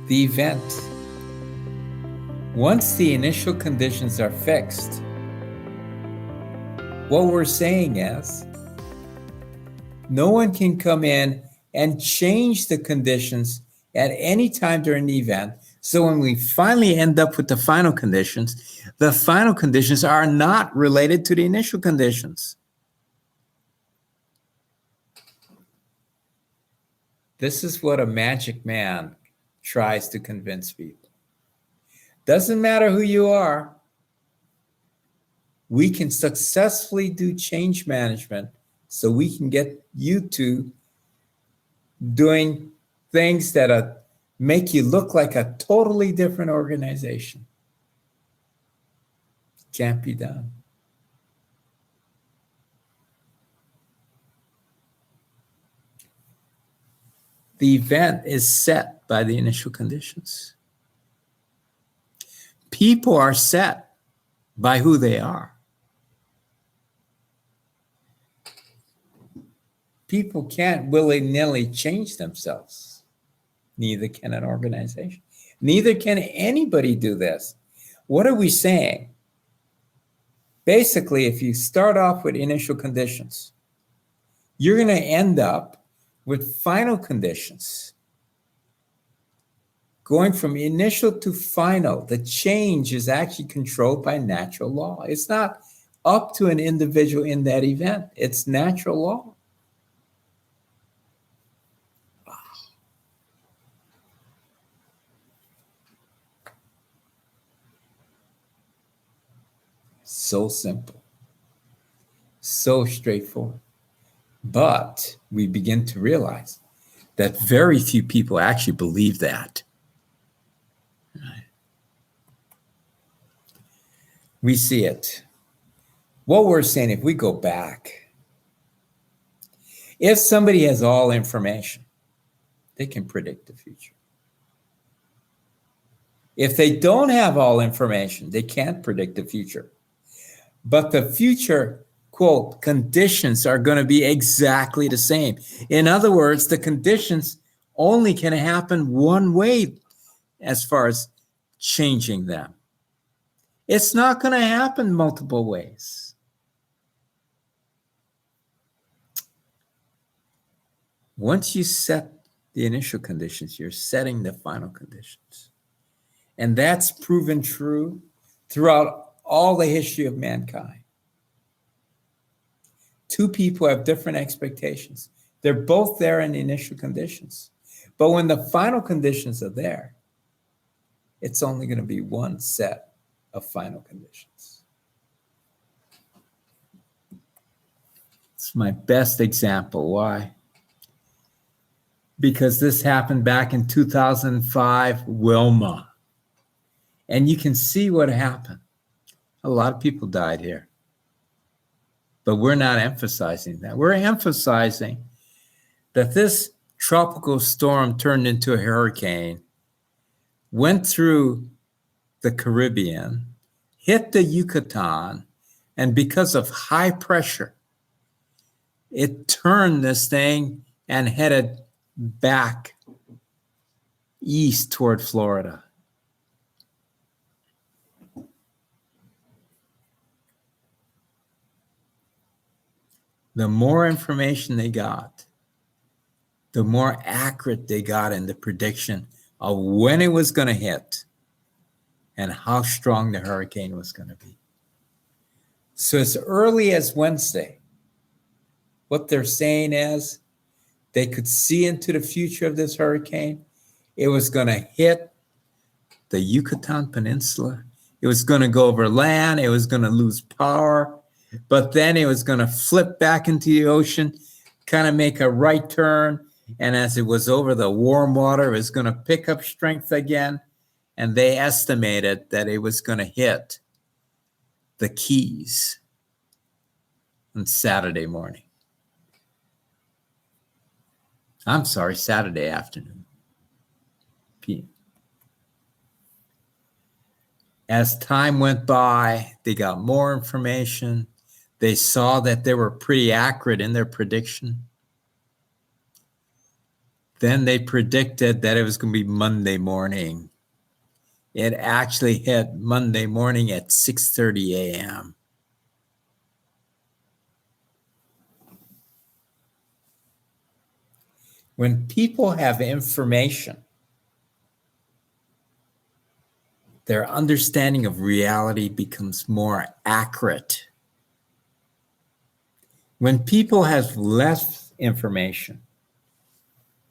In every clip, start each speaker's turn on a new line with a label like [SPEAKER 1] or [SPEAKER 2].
[SPEAKER 1] the event. Once the initial conditions are fixed, what we're saying is no one can come in and change the conditions at any time during the event. So when we finally end up with the final conditions are not related to the initial conditions. This is what a magic man tries to convince people. Doesn't matter who you are. We can successfully do change management so we can get you to doing things that make you look like a totally different organization. Can't be done. The event is set by the initial conditions. People are set by who they are. People can't willy-nilly change themselves. Neither can an organization. Neither can anybody do this. What are we saying? Basically, if you start off with initial conditions, you're going to end up with final conditions. Going from initial to final, the change is actually controlled by natural law. It's not up to an individual in that event. It's natural law. Wow. So simple. So straightforward. But we begin to realize that very few people actually believe that. We see it. What we're saying, if we go back, if somebody has all information, they can predict the future. If they don't have all information, they can't predict the future. But the future, quote, conditions are going to be exactly the same. In other words, the conditions only can happen one way as far as changing them. It's not going to happen multiple ways. Once you set the initial conditions, you're setting the final conditions. And that's proven true throughout all the history of mankind. Two people have different expectations. They're both there in the initial conditions. But when the final conditions are there, it's only going to be one set of final conditions. It's my best example. Why? Because this happened back in 2005, Wilma. And you can see what happened. A lot of people died here. But we're not emphasizing that. We're emphasizing that this tropical storm turned into a hurricane, went through the Caribbean, hit the Yucatan, and because of high pressure, it turned this thing and headed back east toward Florida. The more information they got, the more accurate they got in the prediction of when it was going to hit and how strong the hurricane was going to be. So as early as Wednesday, what they're saying is they could see into the future of this hurricane. It was going to hit the Yucatan Peninsula. It was going to go over land. It was going to lose power. But then it was going to flip back into the ocean, kind of make a right turn. And as it was over the warm water, it was going to pick up strength again. And they estimated that it was going to hit the Keys on Saturday morning. I'm sorry, Saturday afternoon. PM. As time went by, they got more information. They saw that they were pretty accurate in their prediction. Then they predicted that it was going to be Monday morning. It actually hit Monday morning at 6:30 a.m. When people have information, their understanding of reality becomes more accurate. When people have less information,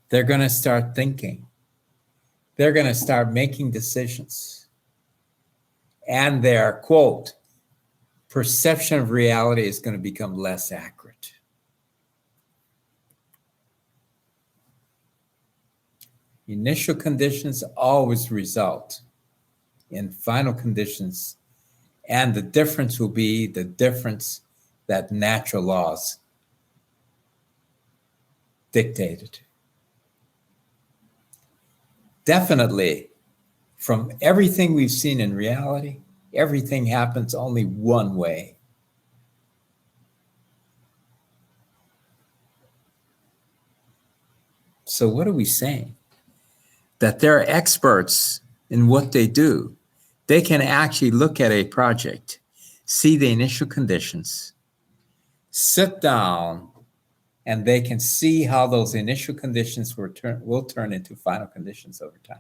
[SPEAKER 1] they're going to start thinking. They're going to start making decisions. And their, quote, perception of reality is going to become less accurate. Initial conditions always result in final conditions, and the difference will be the difference that natural laws dictated. Definitely, from everything we've seen in reality, everything happens only one way. So what are we saying? That they're experts in what they do. They can actually look at a project, see the initial conditions, sit down, and they can see how those initial conditions will turn into final conditions over time.